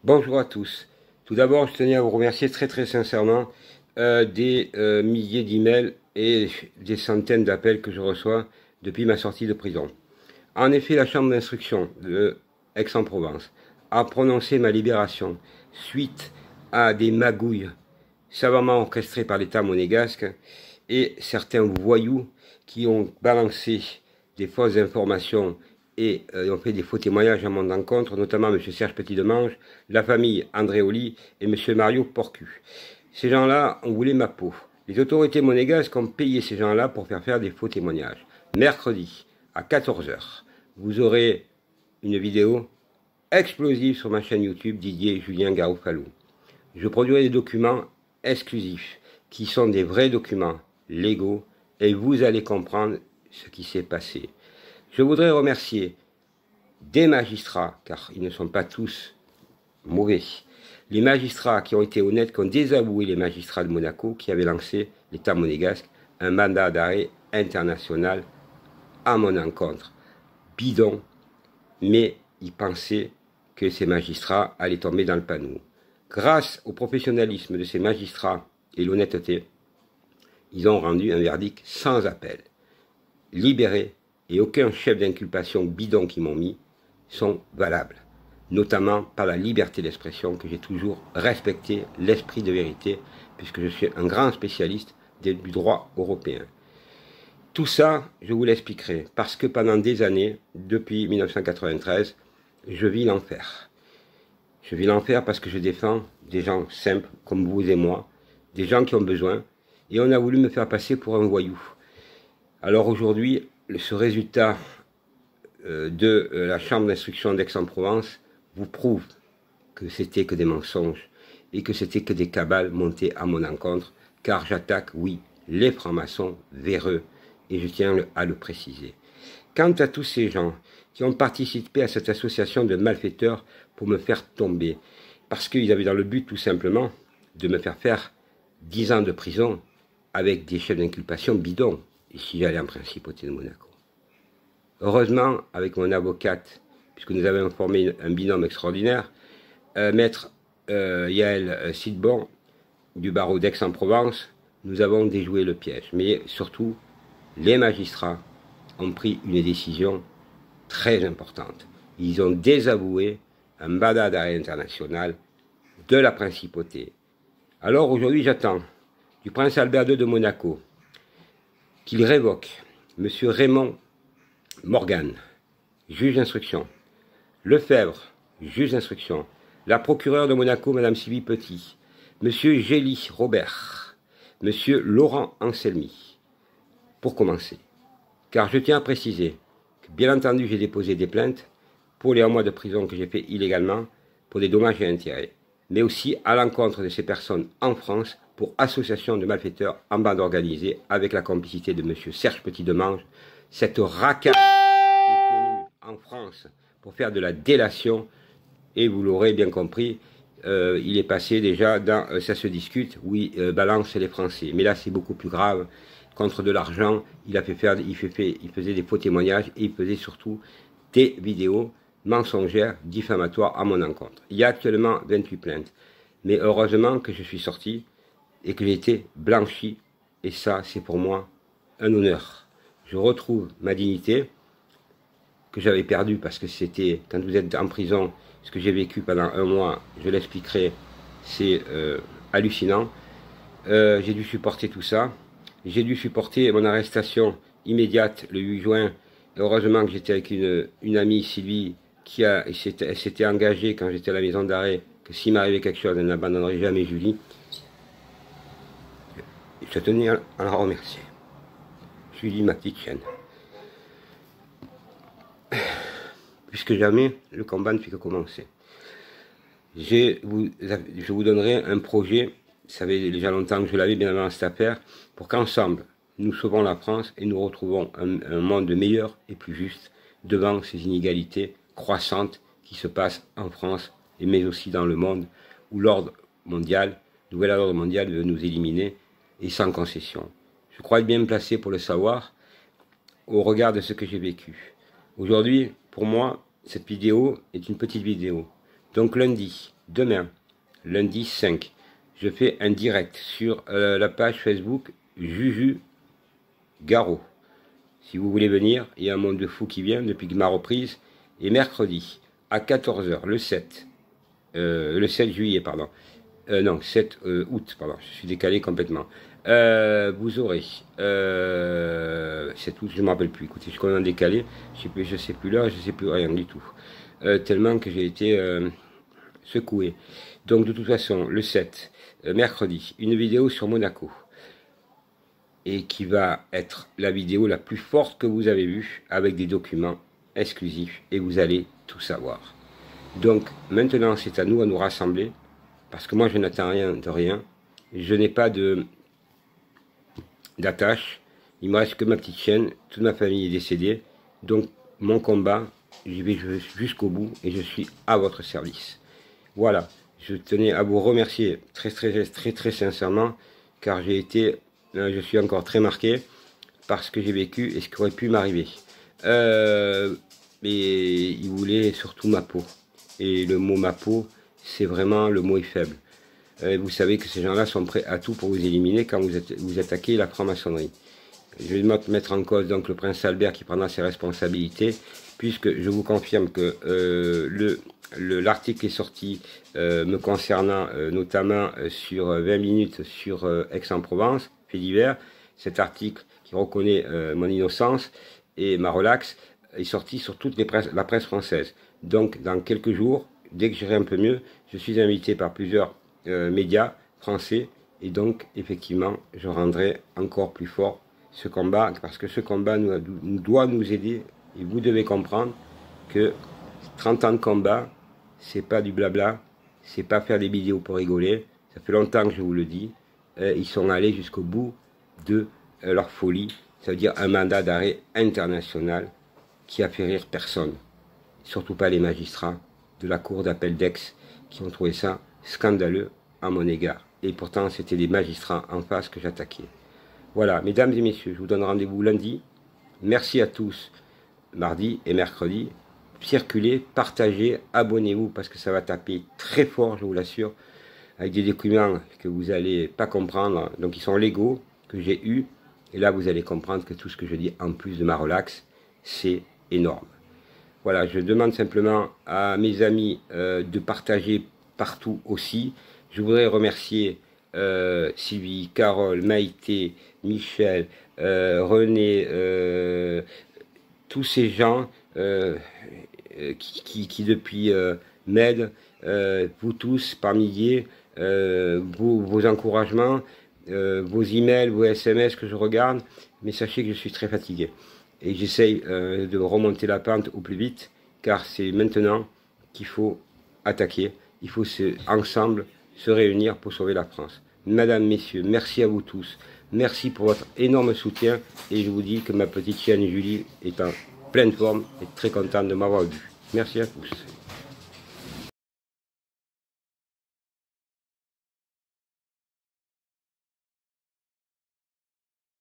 Bonjour à tous. Tout d'abord, je tenais à vous remercier très sincèrement des milliers d'emails et des centaines d'appels que je reçois depuis ma sortie de prison. En effet, la chambre d'instruction de Aix-en-Provence a prononcé ma libération suite à des magouilles savamment orchestrées par l'État monégasque et certains voyous qui ont balancé des fausses informations et ont fait des faux témoignages à mon encontre, notamment M. Serge Petit-Demange, la famille Andréoli et M. Mario Porcu. Ces gens-là ont voulu ma peau. Les autorités monégasques ont payé ces gens-là pour faire des faux témoignages. Mercredi, à 14 h, vous aurez une vidéo explosive sur ma chaîne YouTube Didier Julien Garoufalou. Je produirai des documents exclusifs qui sont des vrais documents légaux et vous allez comprendre ce qui s'est passé. Je voudrais remercier des magistrats, car ils ne sont pas tous mauvais, les magistrats qui ont été honnêtes, qui ont désavoué les magistrats de Monaco, qui avaient lancé l'État monégasque un mandat d'arrêt international à mon encontre. Bidon, mais ils pensaient que ces magistrats allaient tomber dans le panneau. Grâce au professionnalisme de ces magistrats et l'honnêteté, ils ont rendu un verdict sans appel. Libérés, et aucun chef d'inculpation bidon qu'ils m'ont mis sont valables, notamment par la liberté d'expression que j'ai toujours respecté, l'esprit de vérité, puisque je suis un grand spécialiste du droit européen. Tout ça, je vous l'expliquerai, parce que pendant des années, depuis 1993, je vis l'enfer. Je vis l'enfer parce que je défends des gens simples, comme vous et moi, des gens qui ont besoin, et on a voulu me faire passer pour un voyou. Alors aujourd'hui, ce résultat de la chambre d'instruction d'Aix-en-Provence vous prouve que c'était que des mensonges et que c'était que des cabales montées à mon encontre, car j'attaque, oui, les francs-maçons véreux, et je tiens à le préciser. Quant à tous ces gens qui ont participé à cette association de malfaiteurs pour me faire tomber, parce qu'ils avaient dans le but tout simplement de me faire 10 ans de prison avec des chefs d'inculpation bidons, et si j'allais en principauté de Monaco. Heureusement, avec mon avocate, puisque nous avons formé un binôme extraordinaire, maître Yael Sidbon, du barreau d'Aix-en-Provence, nous avons déjoué le piège. Mais surtout, les magistrats ont pris une décision très importante. Ils ont désavoué un mandat d'arrêt international de la principauté. Alors aujourd'hui, j'attends du prince Albert II de Monaco qu'il révoque M. Raymond Morgan, juge d'instruction, Lefebvre, juge d'instruction, la procureure de Monaco, Mme Sylvie Petit, M. Gély Robert, M. Laurent Anselmi, pour commencer. Car je tiens à préciser que, bien entendu, j'ai déposé des plaintes pour les 1 mois de prison que j'ai fait illégalement pour des dommages et intérêts, mais aussi à l'encontre de ces personnes en France pour association de malfaiteurs en bande organisée avec la complicité de M. Serge Petit-Demange, cette racaille qui est connue en France pour faire de la délation, et vous l'aurez bien compris, il est passé déjà dans ça se discute, oui, balance les Français. Mais là, c'est beaucoup plus grave. Contre de l'argent, il faisait des faux témoignages et il faisait surtout des vidéos mensongères, diffamatoires à mon encontre. Il y a actuellement 28 plaintes. Mais heureusement que je suis sorti et que j'ai été blanchi. Et ça, c'est pour moi un honneur. Je retrouve ma dignité que j'avais perdue parce que c'était, quand vous êtes en prison, ce que j'ai vécu pendant 1 mois, je l'expliquerai, c'est hallucinant. J'ai dû supporter tout ça. J'ai dû supporter mon arrestation immédiate le 8 juin. Heureusement que j'étais avec une amie, Sylvie, qui s'était engagée quand j'étais à la maison d'arrêt, que s'il m'arrivait quelque chose, elle n'abandonnerait jamais Julie. Je tenais à la remercier. Julie, ma petite chienne. Puisque jamais le combat ne fait que commencer. Je vous donnerai un projet, ça fait déjà longtemps que je l'avais bien avant cette affaire, pour qu'ensemble, nous sauvons la France et nous retrouvons un monde meilleur et plus juste devant ces inégalités croissantes qui se passent en France, mais aussi dans le monde, où l'ordre mondial, nouvel ordre mondial veut nous éliminer, et sans concession. Je crois être bien placé pour le savoir, au regard de ce que j'ai vécu. Aujourd'hui, pour moi, cette vidéo est une petite vidéo. Donc lundi, demain, lundi 5, je fais un direct sur la page Facebook Juju Garo. Si vous voulez venir, il y a un monde de fou qui vient depuis ma reprise. Et mercredi, à 14 h, le 7 juillet, pardon. Non, 7 août, pardon, je suis décalé complètement. Vous aurez 7 août, je ne me rappelle plus. Écoutez, je suis complètement décalé. Je sais plus là, je sais plus rien du tout. Tellement que j'ai été secoué. Donc de toute façon, le 7, mercredi, une vidéo sur Monaco. Et qui va être la vidéo la plus forte que vous avez vue, avec des documents exclusifs, et vous allez tout savoir. Donc maintenant c'est à nous rassembler, parce que moi je n'attends rien de rien, je n'ai pas d'attache, il me reste que ma petite chaîne, toute ma famille est décédée, donc mon combat, j'y vais jusqu'au bout, et je suis à votre service. Voilà, je tenais à vous remercier très sincèrement, car je suis encore très marqué parce que j'ai vécu et ce qui aurait pu m'arriver. Mais il voulait surtout ma peau. Et le mot ma peau, c'est vraiment, le mot est faible. Vous savez que ces gens-là sont prêts à tout pour vous éliminer quand vous attaquez la franc-maçonnerie. Je vais mettre en cause donc le prince Albert qui prendra ses responsabilités, puisque je vous confirme que l'article est sorti me concernant, notamment sur 20 minutes sur Aix-en-Provence, fait divers. Cet article qui reconnaît mon innocence et ma relaxe est sorti sur toute la presse française. Donc dans quelques jours, dès que j'irai un peu mieux, je suis invité par plusieurs médias français, et donc effectivement je rendrai encore plus fort ce combat, parce que ce combat doit nous aider, et vous devez comprendre que 30 ans de combat, c'est pas du blabla, c'est pas faire des vidéos pour rigoler, ça fait longtemps que je vous le dis, ils sont allés jusqu'au bout de leur folie, ça veut dire un mandat d'arrêt international qui a fait rire personne, surtout pas les magistrats de la cour d'appel d'Aix qui ont trouvé ça scandaleux à mon égard, et pourtant c'était des magistrats en face que j'attaquais. Voilà, mesdames et messieurs, je vous donne rendez-vous lundi. Merci à tous, mardi et mercredi. Circulez, partagez, abonnez-vous, parce que ça va taper très fort, je vous l'assure, avec des documents que vous n'allez pas comprendre, donc ils sont légaux, que j'ai eus, et là vous allez comprendre que tout ce que je dis, en plus de ma relaxe, c'est énorme. Voilà, je demande simplement à mes amis de partager partout aussi. Je voudrais remercier Sylvie, Carole, Maïté, Michel, René, tous ces gens qui depuis m'aident, vous tous par milliers, vos encouragements, vos emails, vos SMS que je regarde, mais sachez que je suis très fatigué. Et j'essaye de remonter la pente au plus vite, car c'est maintenant qu'il faut attaquer. Il faut ensemble se réunir pour sauver la France. Mesdames, Messieurs, merci à vous tous. Merci pour votre énorme soutien. Et je vous dis que ma petite chienne Julie est en pleine forme et très contente de m'avoir vu. Merci à tous.